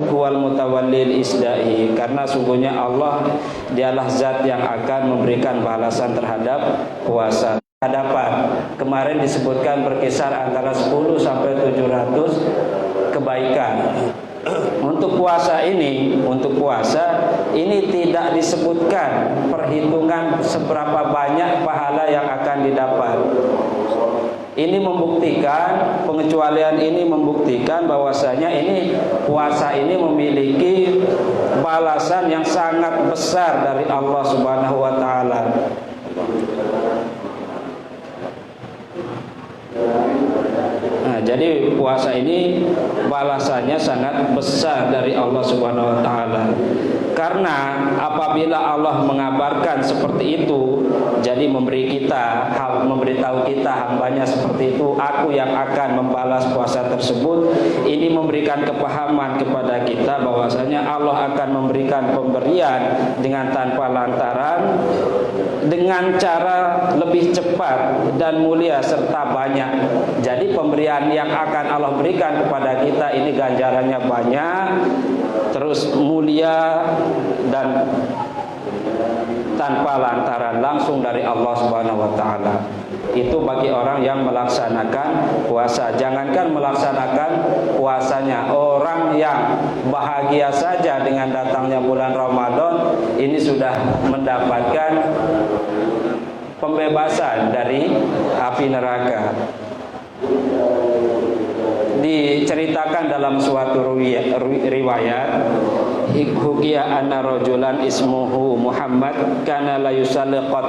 Huwal mutawallil isdahi, karena sungguhnya Allah dialah zat yang akan memberikan balasan terhadap puasa. Hadapan kemarin disebutkan berkisar antara 10 sampai 700 kebaikan. Untuk puasa ini tidak disebutkan perhitungan seberapa banyak pahala yang akan didapat. Ini membuktikan, pengecualian ini membuktikan bahwasanya ini puasa ini memiliki balasan yang sangat besar dari Allah Subhanahu wa taala. Nah, jadi puasa ini balasannya sangat besar dari Allah Subhanahu wa taala. Karena apabila Allah mengabarkan seperti itu, jadi memberitahu kita hambanya seperti itu, aku yang akan membalas puasa tersebut. Ini memberikan kepahaman kepada kita bahwasanya Allah akan memberikan pemberian dengan tanpa lantaran, dengan cara lebih cepat dan mulia serta banyak. Jadi pemberian yang akan Allah berikan kepada kita ini ganjarannya banyak, terus mulia dan tanpa lantaran, langsung dari Allah Subhanahu wa taala. Itu bagi orang yang melaksanakan puasa. Jangankan melaksanakan puasanya, orang yang bahagia saja dengan datangnya bulan Ramadan ini sudah mendapatkan pembebasan dari api neraka. Diceritakan dalam suatu riwayat, hukiya anna rajulan ismuhu Muhammad kana la yusalli qat,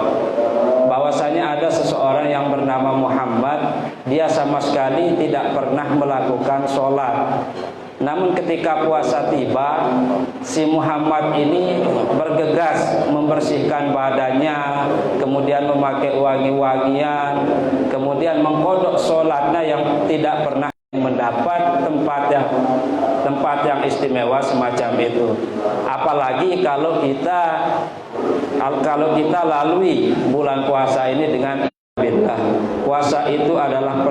bahwasanya ada seseorang yang bernama Muhammad, dia sama sekali tidak pernah melakukan sholat. Namun ketika puasa tiba, si Muhammad ini bergegas membersihkan badannya, kemudian memakai wangi-wangian, kemudian mengkodok sholatnya yang tidak pernah mendapat tempat yang istimewa semacam itu. Apalagi kalau kita lalui bulan puasa ini dengan billah. Puasa itu adalah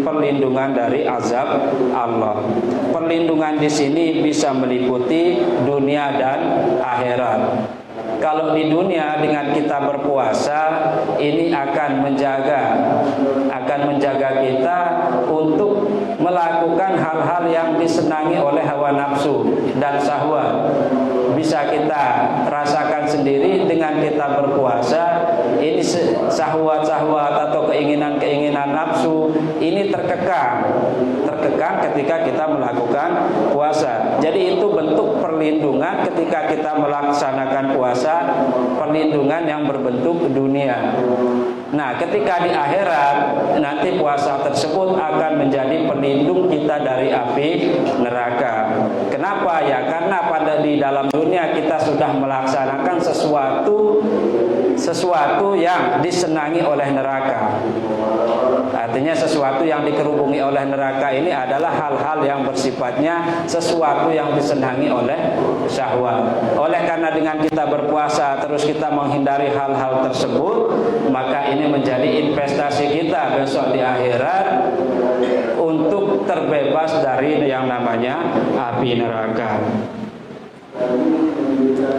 perlindungan dari azab Allah. Perlindungan di sini bisa meliputi dunia dan akhirat. Kalau di dunia dengan kita berpuasa, ini akan menjaga kita untuk melakukan hal-hal yang disenangi oleh hawa nafsu dan syahwat. Bisa kita rasakan sendiri dengan kita berpuasa, ini syahwat-syahwat atau keinginan-keinginan nafsu ini terkekang ketika kita melakukan puasa. Jadi itu bentuk perlindungan ketika kita melaksanakan puasa, perlindungan yang berbentuk dunia. Nah, ketika di akhirat nanti puasa tersebut akan menjadi pelindung kita dari api neraka. Kenapa ya? Karena di dalam dunia kita sudah melaksanakan sesuatu yang disenangi oleh neraka. Artinya sesuatu yang dikerubungi oleh neraka ini adalah hal-hal yang bersifatnya sesuatu yang disenangi oleh syahwat. Oleh karena dengan kita berpuasa terus kita menghindari hal-hal tersebut, maka ini menjadi investasi kita besok di akhirat untuk terbebas dari yang namanya api neraka.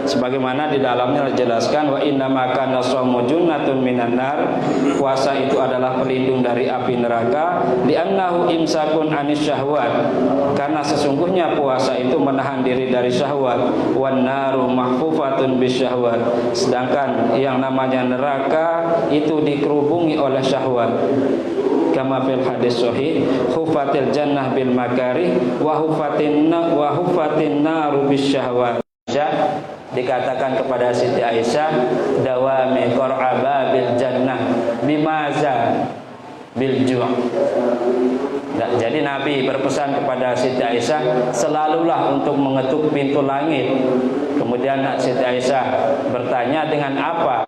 Sebagaimana di dalamnya dijelaskan, wa innama kana shaumu junnatun minan nar, puasa itu adalah pelindung dari api neraka, li'annahu imsakun anis syahwat, karena sesungguhnya puasa itu menahan diri dari syahwat, wan naru mahfufatun bisyahwat, sedangkan yang namanya neraka itu dikerubungi oleh syahwat. Kama fil hadis sahih, hufatil jannah bil makarih wa hufatin naru bisyahwat. Dikatakan kepada Siti Aisyah, dawami qur'aba bil jannah bimaza bil ju'. Nah, jadi Nabi berpesan kepada Siti Aisyah, selalulah untuk mengetuk pintu langit. Kemudian Siti Aisyah bertanya, dengan apa?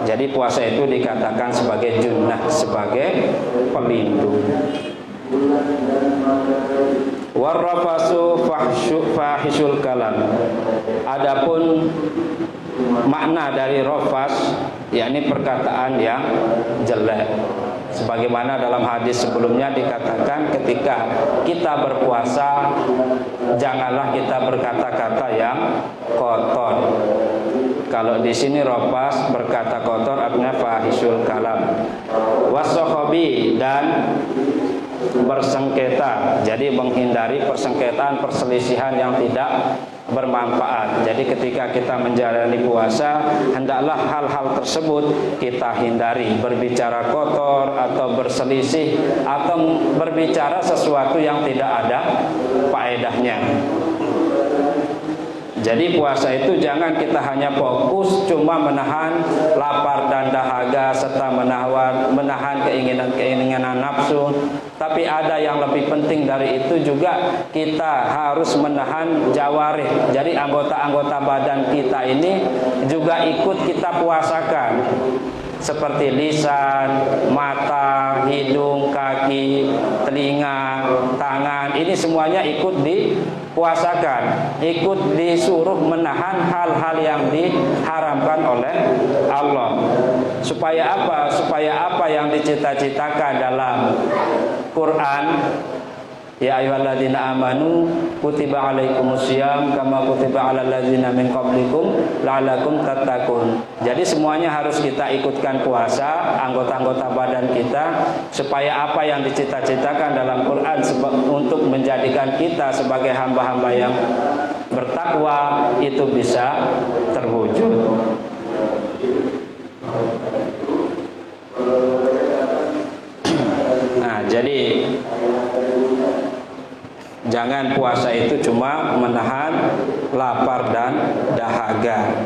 Jadi puasa itu dikatakan sebagai junnah, sebagai pelindung. Warrafasu fahisul kalam. Adapun makna dari rafas, yakni perkataan yang jelek. Sebagaimana dalam hadis sebelumnya dikatakan, ketika kita berpuasa janganlah kita berkata-kata yang kotor. Kalau di sini ropas, berkata kotor artinya fahisyul kalam. Wasokhobi, dan bersengketa. Jadi menghindari persengketaan, perselisihan yang tidak bermanfaat. Jadi ketika kita menjalani puasa, hendaklah hal-hal tersebut kita hindari. Berbicara kotor atau berselisih atau berbicara sesuatu yang tidak ada faedahnya. Jadi puasa itu jangan kita hanya fokus cuma menahan lapar dan dahaga serta menahan keinginan nafsu, tapi ada yang lebih penting dari itu juga, kita harus menahan jawarih. Jadi anggota-anggota badan kita ini juga ikut kita puasakan, seperti lisan, mata, hidung, kaki, telinga, tangan. Ini semuanya ikut dipuasakan, ikut disuruh menahan hal-hal yang diharamkan oleh Allah. Supaya apa? Supaya apa yang dicita-citakan dalam Quran, ya ayyuhalladzina amanu kutiba alaikumusiyam kama kutiba alal ladzina min qablikum la'allakum tattaqun. Jadi semuanya harus kita ikutkan puasa, anggota-anggota badan kita, supaya apa yang dicita-citakan dalam Quran untuk menjadikan kita sebagai hamba-hamba yang bertakwa itu bisa terwujud. Nah, jadi jangan puasa itu cuma menahan lapar dan dahaga.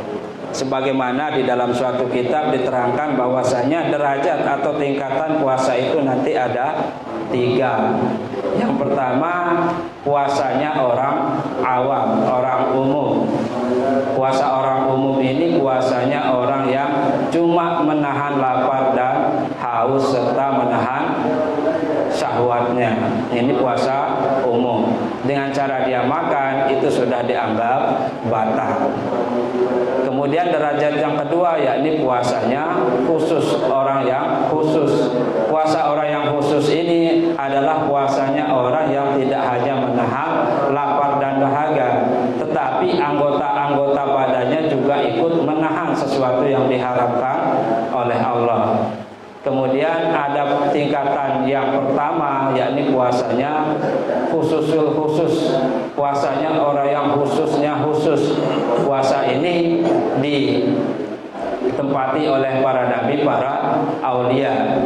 Sebagaimana di dalam suatu kitab diterangkan bahwasanya derajat atau tingkatan puasa itu nanti ada 3. Yang pertama, puasanya orang awam, orang umum. Puasa orang umum ini puasanya orang yang cuma menahan lapar dan haus serta menahan syahwatnya. Ini puasa umum. Dengan cara dia makan itu sudah dianggap batal. Kemudian derajat yang kedua yakni puasanya khusus, orang yang khusus. Puasa orang yang khusus ini adalah puasanya orang yang tidak hanya menahan lapar dan dahaga, tetapi anggota-anggota badannya juga ikut menahan sesuatu yang diharapkan oleh Allah. Kemudian ada tingkatan yang pertama yakni puasanya khususul khusus. Puasanya orang yang khususnya khusus. Puasa ini ditempati oleh para nabi, para aulia.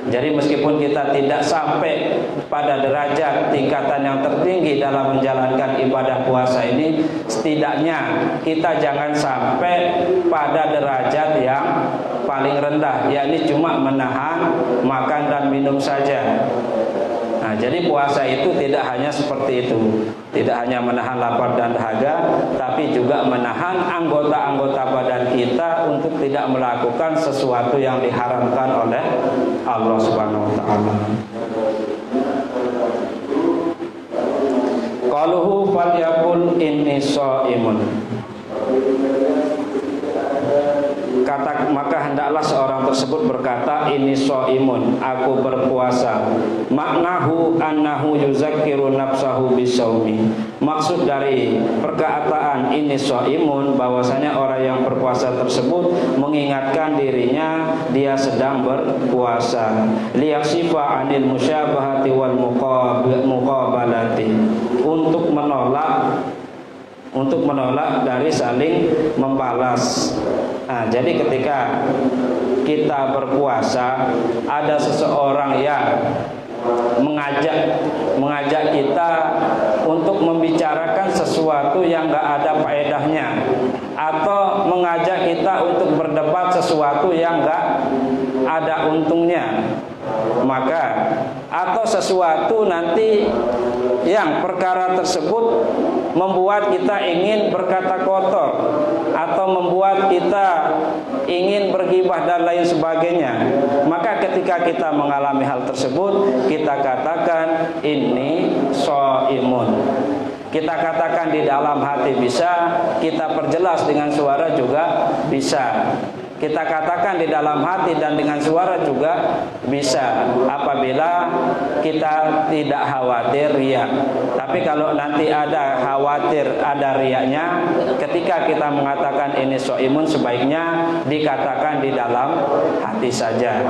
Jadi meskipun kita tidak sampai pada derajat tingkatan yang tertinggi dalam menjalankan ibadah puasa ini, setidaknya kita jangan sampai pada derajat yang paling rendah, yakni cuma menahan makan dan minum saja. Nah, jadi puasa itu tidak hanya seperti itu, tidak hanya menahan lapar dan dahaga, tapi juga menahan anggota-anggota badan kita untuk tidak melakukan sesuatu yang diharamkan oleh Allah Subhanahu wa taala. Qaluhu falyaqul inni shaimun. Maka hendaklah seorang tersebut berkata, ini shaimun, aku berpuasa. Maknahu annahu yuzakkiru nafsahu bisaumi. Maksud dari perkataan ini shaimun, bahwasanya orang yang berpuasa tersebut mengingatkan dirinya dia sedang berpuasa. Liyaksifa anil musyabahati wal muqabalati, untuk menolak dari saling membalas. Nah, jadi ketika kita berpuasa, ada seseorang yang mengajak kita untuk membicarakan sesuatu yang gak ada faedahnya, atau mengajak kita untuk berdebat sesuatu yang gak ada untungnya, maka atau sesuatu nanti yang perkara tersebut membuat kita ingin berkata kotor, atau membuat kita ingin bergibah dan lain sebagainya, maka ketika kita mengalami hal tersebut, kita katakan ini shaimun. Kita katakan di dalam hati bisa, kita perjelas dengan suara juga bisa. Kita katakan di dalam hati dan dengan suara juga bisa, apabila kita tidak khawatir riya. Tapi kalau nanti ada khawatir ada riyanya, ketika kita mengatakan ini shaimun, sebaiknya dikatakan di dalam hati saja.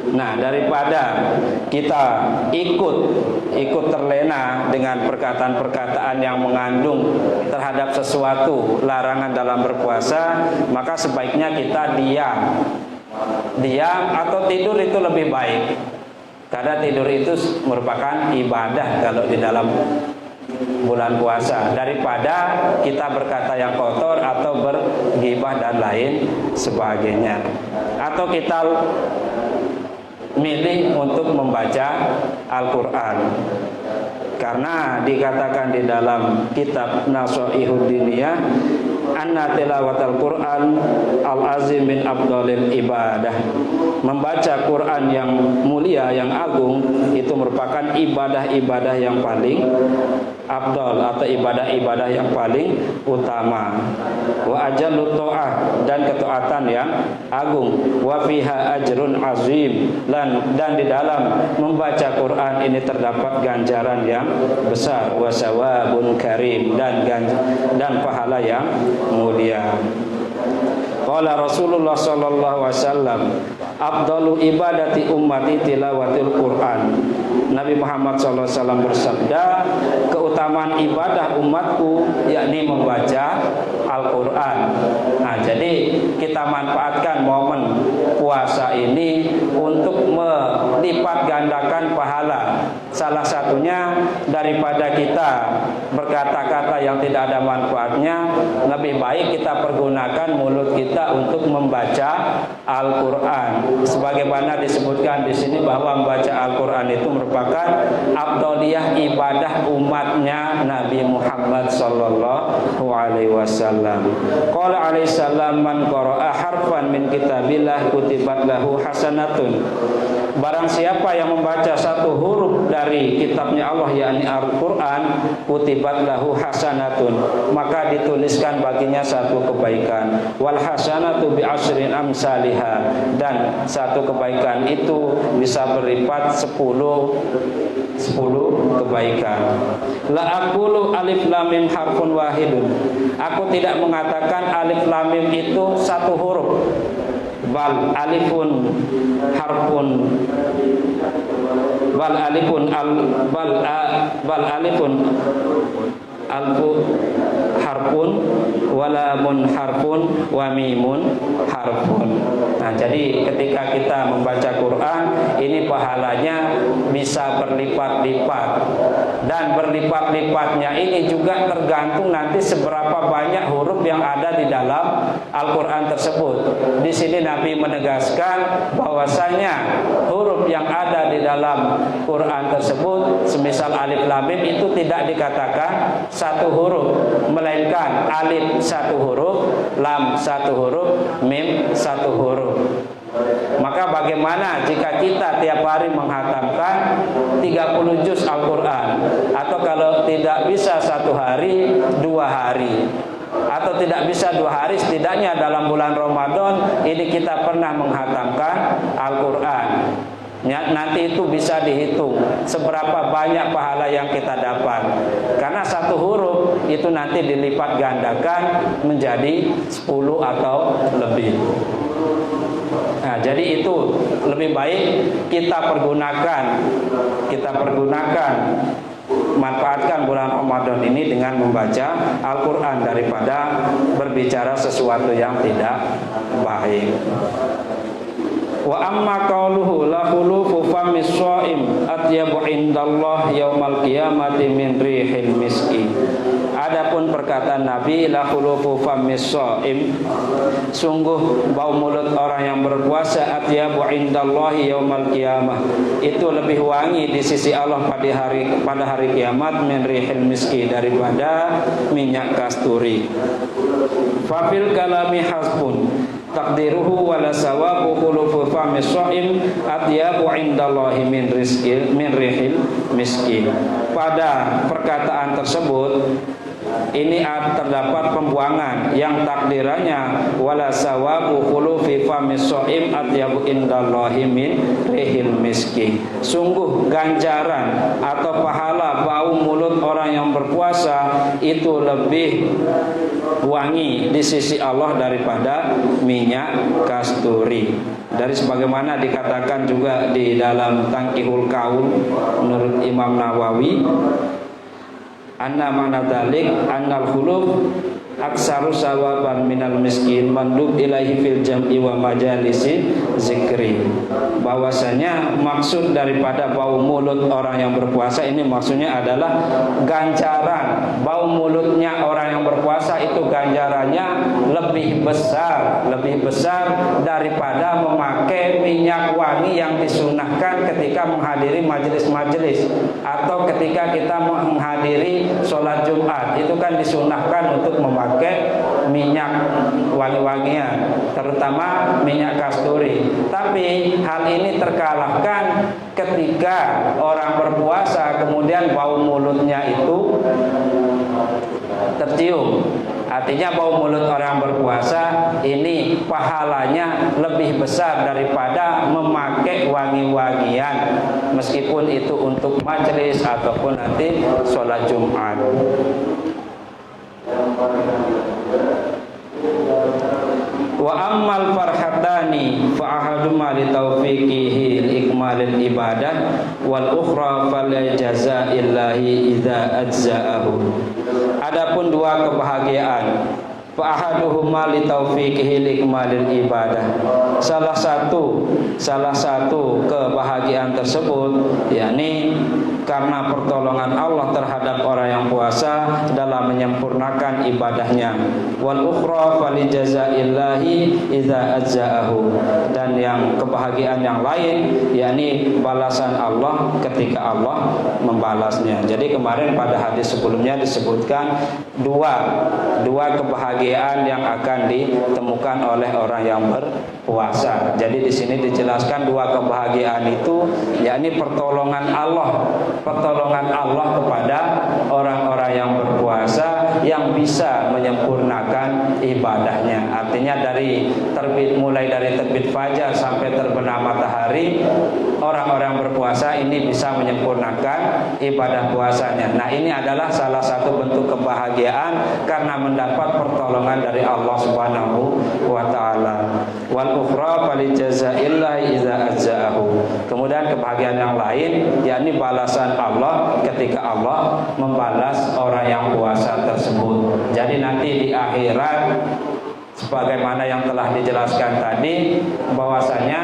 Nah, daripada kita ikut terlena dengan perkataan-perkataan yang mengandung terhadap sesuatu larangan dalam berpuasa, maka sebaiknya kita diam atau tidur itu lebih baik. Karena tidur itu merupakan ibadah kalau di dalam bulan puasa, daripada kita berkata yang kotor atau bergibah dan lain sebagainya. Atau kita milih untuk membaca Al-Quran, karena dikatakan di dalam kitab Nasaihud Diniyah, anna tilawatal Quran al-azim min afdalil ibadah. Membaca Quran yang mulia, yang agung, itu merupakan ibadah-ibadah yang paling afdal atau ibadah-ibadah yang paling utama. Wa ajallut ta'ah, dan ketaatan yang agung. Wa fiha ajrun azim, dan di dalam membaca Quran ini terdapat ganjaran yang besar. Wa sawabun karim, dan pahala yang mulia. Qala Rasulullah sallallahu alaihi wasallam, afdalu ibadati ummati tilawatil Quran. Nabi Muhammad sallallahu alaihi wasallam bersabda, keutamaan ibadah umatku yakni membaca Al-Quran. Nah, jadi kita manfaatkan momen puasa ini untuk melipat gandakan pahala. Salah satunya, daripada kita berkata-kata yang tidak ada manfaatnya, lebih baik kita pergunakan mulut kita untuk membaca Al-Quran. Sebagaimana disebutkan di sini bahwa membaca Al-Quran itu merupakan afdaliyah ibadah umatnya Nabi Muhammad sallallahu alaihi wasallam. Qala alaihi salam, man qara'a harfan min kitabillah kutibat lahu hasanatun. Barang siapa yang membaca satu huruf dari kitabnya Allah, yakni Al-Quran, kutibat lahu hasanatun, maka dituliskan baginya satu kebaikan. Wal hasanatu bi asyrin amsalihha, dan satu kebaikan itu bisa berlipat 10 kebaikan. La aqulu alif lam mim harfun wahidun. Aku tidak mengatakan alif lam mim itu satu huruf. Bal alifun harfun, bal alifun alfu harfun, walamun harfun, wa mimun harfun. Nah, jadi ketika kita membaca Quran ini pahalanya bisa berlipat-lipat, dan berlipat-lipatnya ini juga tergantung nanti seberapa banyak huruf yang ada di dalam Al-Quran tersebut. Di sini Nabi menegaskan bahwasanya huruf yang ada di dalam Quran tersebut, semisal alif lam mim, itu tidak dikatakan satu huruf, melainkan alif satu huruf, lam satu huruf, mim satu huruf. Maka bagaimana jika kita tiap hari menghatamkan 30 juz Al-Quran, atau kalau tidak bisa satu hari, 2 hari, atau tidak bisa 2 hari, setidaknya dalam bulan Ramadan ini kita pernah menghatamkan Al-Quran. Nanti itu bisa dihitung seberapa banyak pahala yang kita dapat, karena satu huruf itu nanti dilipat gandakan menjadi 10 atau lebih. Nah, jadi itu lebih baik kita pergunakan manfaatkan bulan Ramadan ini dengan membaca Al-Quran daripada berbicara sesuatu yang tidak baik. Wa amma qauluhu la khulufu famis shaim atyabu indallah yaumal qiyamati min rihil miski. Adapun perkataan Nabi, la khulufu famis shaim, sungguh bau mulut orang yang berpuasa, atyabu indallahi yaumal qiyamah, itu lebih wangi di sisi Allah pada hari kiamat, min rihil miski, daripada minyak kasturi. Fafil kalami hasbun takdiruhu wala sawabu khulufu famis shaim atyabu indallahi min rihil miskin. Pada perkataan tersebut ini terdapat pembuangan yang takdirannya wala sawabu khulufi famis shaim atyabu indallahi min rihil miski. Sungguh ganjaran atau pahala bau mulut orang yang berpuasa itu lebih wangi di sisi Allah daripada minyak kasturi. Dari sebagaimana dikatakan juga di dalam Tangkihul Qaul menurut Imam Nawawi, anna mana dalik annal khuluf aksaru sawaban minal miskin mandub ilaihi fil jam'i wa majalisi zikri. Bahwasanya maksud daripada bau mulut orang yang berpuasa ini maksudnya adalah ganjaran bau mulutnya orang yang berpuasa itu ganjarannya lebih besar daripada memakai minyak wangi yang disunahkan ketika menghadiri majelis-majelis atau ketika kita menghadiri sholat Jumat. Itu kan disunahkan untuk memakai minyak wangi-wangian, terutama minyak kasturi. Tapi hal ini terkalahkan ketika orang berpuasa kemudian bau mulutnya itu tercium. Artinya bau mulut orang berpuasa ini pahalanya lebih besar daripada memakai wangi-wangian, meskipun itu untuk majelis ataupun nanti sholat Jumat. Wa ammal farhatani fa ahaduma li taufiqihi li ikmalil ibadah wal ukhra fal jazaillahi idza ajza'ahu. Adapun dua kebahagiaan, fa ahaduhuma li taufiqihi li ikmalil ibadah. Salah satu kebahagiaan tersebut yakni karena pertolongan Allah terhadap orang yang puasa dalam menyempurnakan ibadahnya. Wal ukhra fali jazaillahi idza ajza'ahu. Dan yang kebahagiaan yang lain yakni balasan Allah ketika Allah membalasnya. Jadi kemarin pada hadis sebelumnya disebutkan dua kebahagiaan yang akan ditemukan oleh orang yang berpuasa. Jadi di sini dijelaskan dua kebahagiaan itu yakni pertolongan Allah kepada orang-orang yang berpuasa yang bisa menyempurnakan ibadahnya. Artinya mulai dari terbit fajar sampai terbenam matahari, orang-orang berpuasa ini bisa menyempurnakan ibadah puasanya. Nah, ini adalah salah satu bentuk kebahagiaan karena mendapat pertolongan dari Allah Subhanahu wa taala. Wal ukhra fali jazaillahi idza ajza'ahu. Kemudian kebahagiaan yang lain yakni balasan Allah ketika Allah membalas orang yang puasa tersebut. Jadi nanti di akhirat sebagaimana yang telah dijelaskan tadi, bahwasanya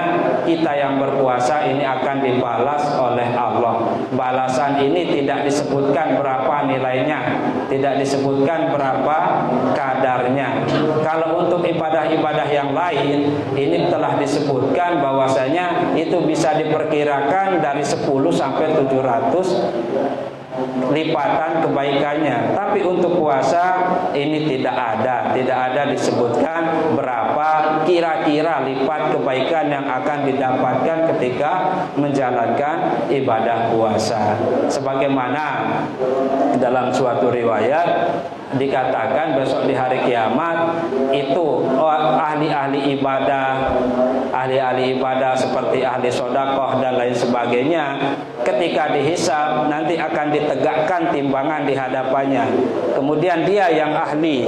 kita yang berpuasa ini akan dibalas oleh Allah. Balasan ini tidak disebutkan berapa nilainya, tidak disebutkan berapa kadarnya. Kalau untuk ibadah-ibadah yang lain, ini telah disebutkan bahwasanya itu bisa diperkirakan dari 10 sampai 700 lipatan kebaikannya. Tapi untuk puasa ini tidak ada disebutkan berapa kira-kira lipat kebaikan yang akan didapatkan ketika menjalankan ibadah puasa. Sebagaimana dalam suatu riwayat dikatakan besok di hari kiamat itu ahli-ahli ibadah seperti ahli sedekah dan lain sebagainya, ketika dihisab nanti akan ditegakkan timbangan di hadapannya. Kemudian dia yang ahli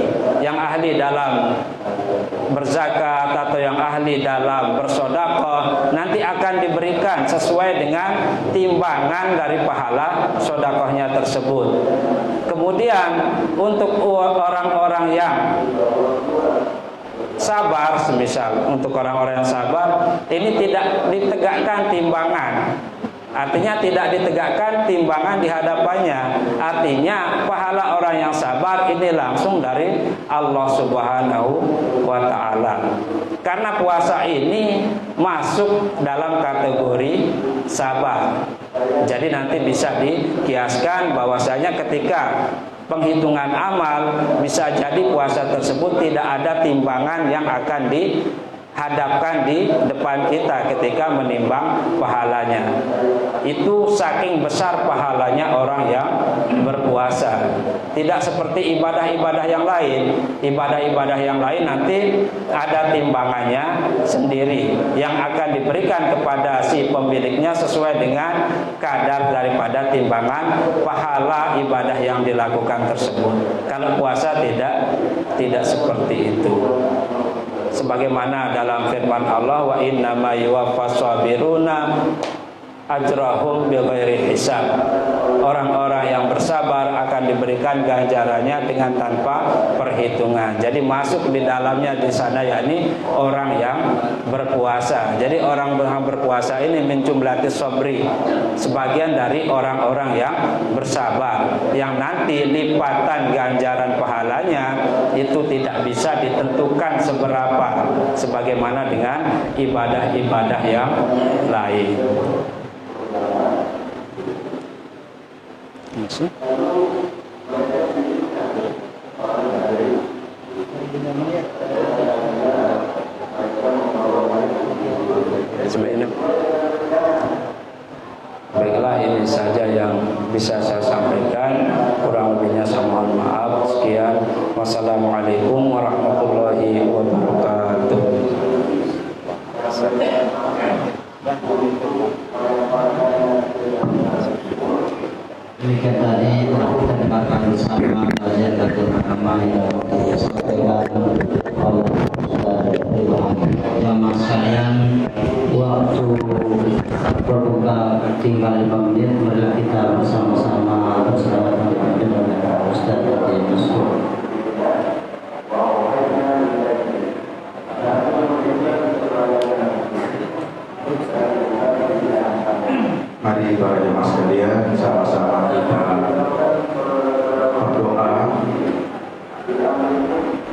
dalam berzakat atau yang ahli dalam bersedekah nanti akan diberikan sesuai dengan timbangan dari pahala sedekahnya tersebut. Kemudian untuk orang-orang yang sabar, semisal untuk orang-orang yang sabar ini tidak ditegakkan timbangan. Artinya tidak ditegakkan timbangan di hadapannya. Artinya pahala orang yang sabar ini langsung dari Allah Subhanahu wa ta'ala. Karena puasa ini masuk dalam kategori sabar. Jadi nanti bisa dikiaskan bahwasanya ketika penghitungan amal bisa jadi puasa tersebut tidak ada timbangan yang akan hadapkan di depan kita ketika menimbang pahalanya. Itu saking besar pahalanya orang yang berpuasa. Tidak seperti ibadah-ibadah yang lain. Ibadah-ibadah yang lain nanti ada timbangannya sendiri yang akan diberikan kepada si pemiliknya sesuai dengan kadar daripada timbangan pahala ibadah yang dilakukan tersebut. Kalau puasa tidak seperti itu. Sebagaimana dalam firman Allah, wa innama yuwaffas sabiruna ajrahum bighairi hisab. Orang-orang yang bersabar akan diberikan ganjarannya dengan tanpa perhitungan. Jadi masuk di dalamnya di sana yakni orang yang berpuasa. Jadi orang yang berpuasa ini menjumlati sabri, sebagian dari orang-orang yang bersabar, yang nanti lipatan ganjaran pahalanya itu tidak bisa ditentukan seberapa, sebagaimana dengan ibadah-ibadah yang lain. Masih? Baiklah, ini saja yang bisa saya sampaikan. Kurang lebihnya saya mohon maaf. Sekian. Wassalamualaikum warahmatullahi wabarakatuh. Demikian tadi telah kita dengarkan bersama kajian Datul Mahkamah yang disampaikan oleh Ustaz Ridwan. Jamaah sekalian, waktu berbuka tinggal 5 menit. Mari kita bersama-sama berselawat dengan Ustaz Ridwan. Mari para jemaah sekalian, sama-sama kita berdoa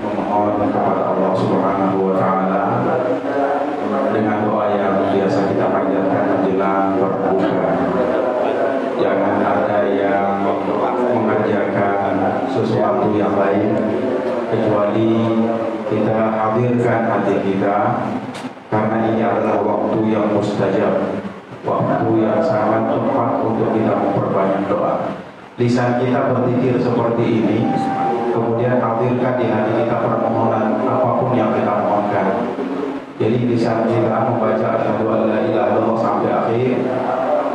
memohon kepada Allah Subhanahu wa taala dengan doa yang biasa kita panjatkan menjelang berbuka. Jangan ada yang mengerjakan sesuatu yang lain kecuali kita hadirkan hati kita, karena ini adalah waktu yang mustajab, waktu yang sangat tepat untuk kita memperbanyak doa. Lisan kita berzikir seperti ini, kemudian hadirkan di hati kita permohonan apapun yang kita mohonkan. Jadi lisan kita membaca asyhadu an la ilaha illallah sampai akhir.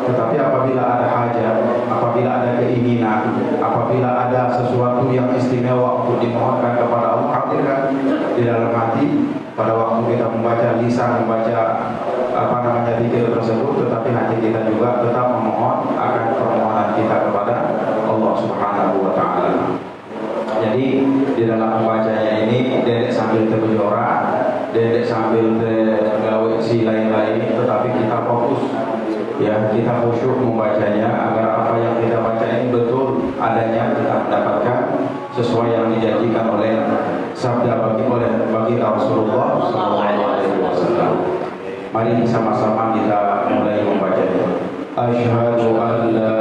Tetapi apabila ada hajat, apabila ada keinginan, apabila ada sesuatu yang istimewa untuk dimohonkan kepada Allah, hadirkan di dalam hati pada waktu kita membaca. Lisan membaca zikir tersebut, tetapi hati kita juga tetap memohon akan permohonan kita kepada Allah Subhanahu wa taala. Jadi di dalam membacanya ini dedek sambil terjora, dedek sambil gawe si lain-lain, tetapi kita fokus, ya, kita khusyuk membacanya agar apa yang kita baca ini betul adanya kita mendapatkan sesuai yang dijanjikan oleh sabda bagi Rasulullah SAW. Mari sama-sama kita mulai membacanya. Asyhadu an la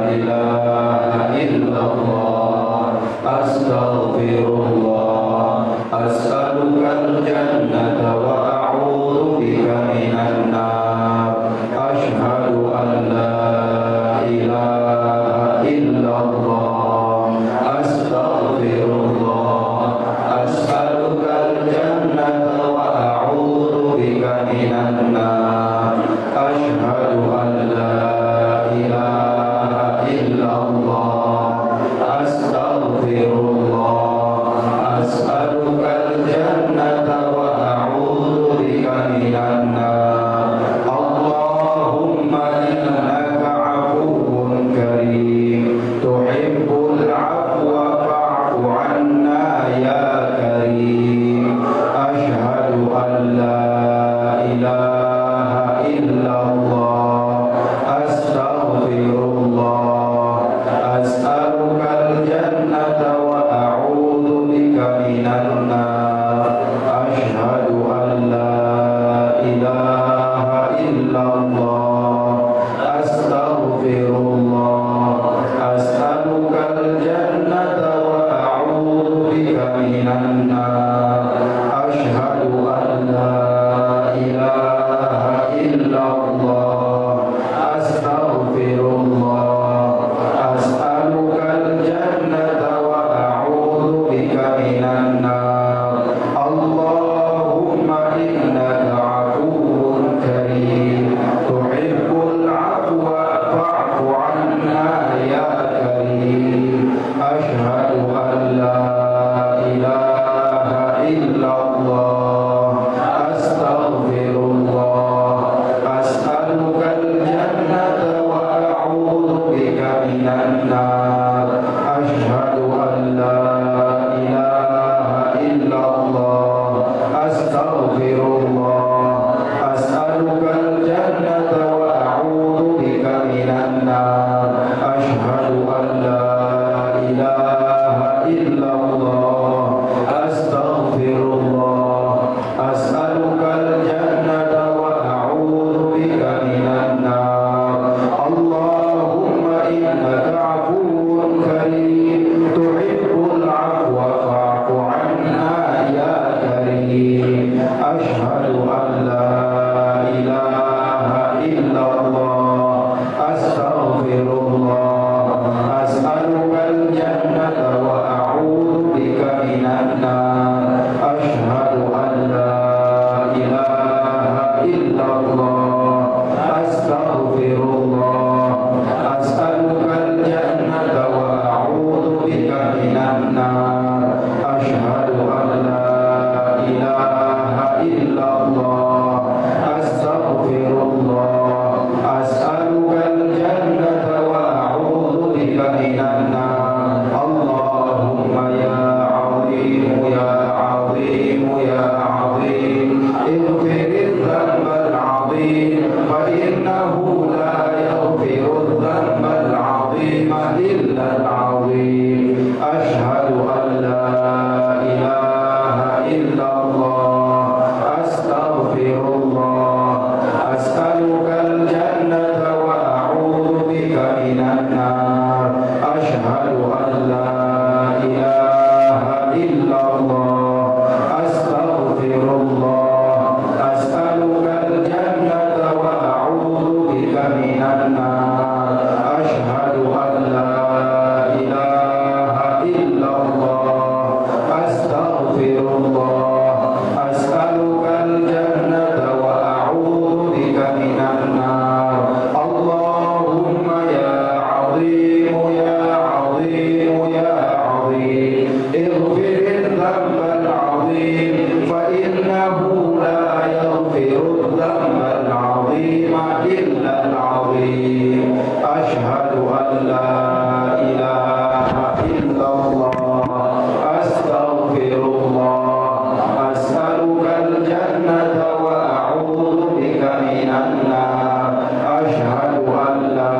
ilaha illallah, astaghfirullah, as'alukal jannata wa a'udzu bika minan nar. Asyhadu an la ilaha illallah, astaghfirullah, as'alukal jannata wa a'udzu bika minan nar. Asyhadu an la ilaha illallah, astaghfirullah, as'alukal jannata wa a'udzu bika minan nar. Allahumma innaka 'afuwwun karim, tuhibbul 'afwa fa'fu 'anna ya karim. Asyhadu an la ilaha illallah, astaghfirullah, as'alukal jannata wa a'udzu bika minan nar. Asyhadu an la ilaha illallah, astaghfirullah, as'alukal jannata wa a'udzu bika minan nar. Asyhadu an la illallah, astaghfirullah, as'alukal jannata wa a'udzu bika minan nar, asyhadu an la ilaha illallah, astaghfirullah, as'alukal jannata wa a'udzu bika minan nar, asyhadu an la ilaha illallah, astaghfirullah, as'alukal jannata wa a'udzu bika minan nar. Allahumma ya azim ya azim ya azim, ighfiril dzambal azim, fa innahu la yaghfirudz dzambal azima illa al-azim. Asyhadu an la ilaha illallah, astaghfirullah, as'alukal jannata wa a'udzu bika minan nar, asyhadu an la ilaha illallah, astaghfirullah, as'alukal jannata wa a'udzu bika minan nar, asyhadu an la ilaha illallah, astaghfirullah, as'alukal jannata wa a'udzu bika minan nar. Allahumma ya azim ya azim ya azim, ighfiril dzambal azim, fa innahu la yaghfirudz dzambal azima illa al-azim. Asyhadu an la ilaha illallah, astaghfirullah, as'alukal jannata wa a'udzu bika minan nar, asyhadu an la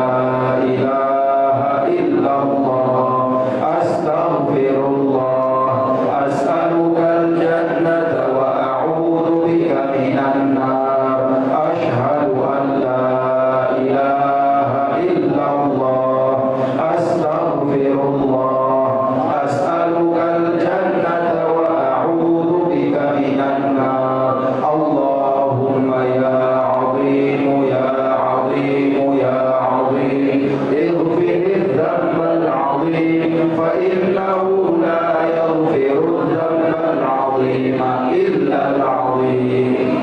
ilaha illallah, astaghfirullah, as'alukal jannata wa a'udzu bika minan nar, asyhadu an la ilaha illallah, astaghfirullah, as'alukal jannata wa a'udzu bika minan nar. Allahumma ya azim ya azim ya azim, ighfiril dzambal azim, fa innahu la yaghfirudz dzambal azima illa al-azim.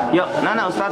Yuk, nana Ustaz.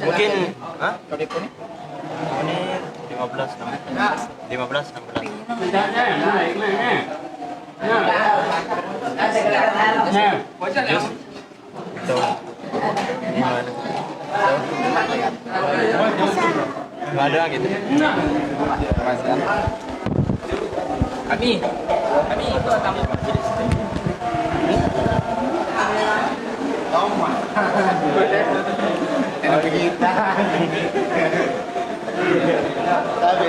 Mungkin, hah? Ini 15, 16. Nggak ada gitu. Kami itu tamu majelis. Enak kita. Tapi